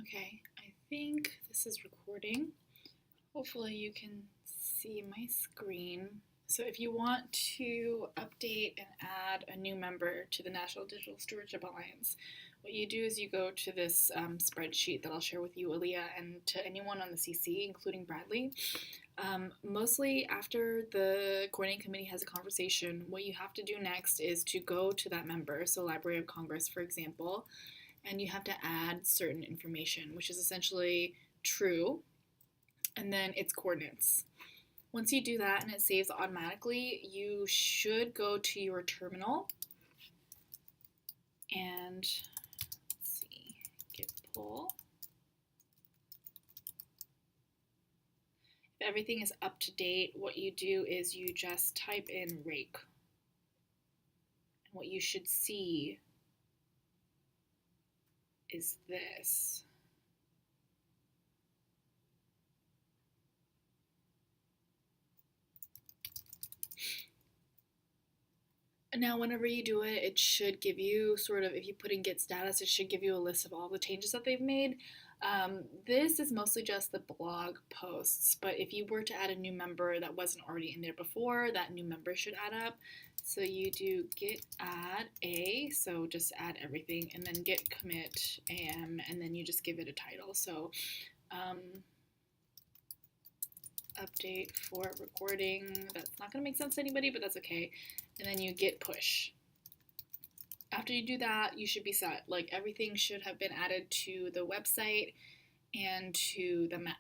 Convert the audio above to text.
Okay, I think this is recording. Hopefully you can see my screen. So if you want to update and add a new member to the National Digital Stewardship Alliance, what you do is you go to this spreadsheet that I'll share with you, Aaliyah, and to anyone on the CC, including Bradley. Mostly after the coordinating committee has a conversation, what you have to do next is to go to that member, so Library of Congress, for example, and you have to add certain information, which is essentially true, and then its coordinates. Once you do that and it saves automatically, you should go to your terminal and let's see, git pull. If everything is up to date, what you do is you just type in rake. And what you should see is this. Now, whenever you do it, it should give you sort of, if you put in git status, it should give you a list of all the changes that they've made. This is mostly just the blog posts, but if you were to add a new member that wasn't already in there before, that new member should add up. So you do git add a, so just add everything, and then git commit am, and then you just give it a title. So update for recording. That's not going to make sense to anybody, but that's okay. And then you git push. After you do that, you should be set. Like everything should have been added to the website and to the map.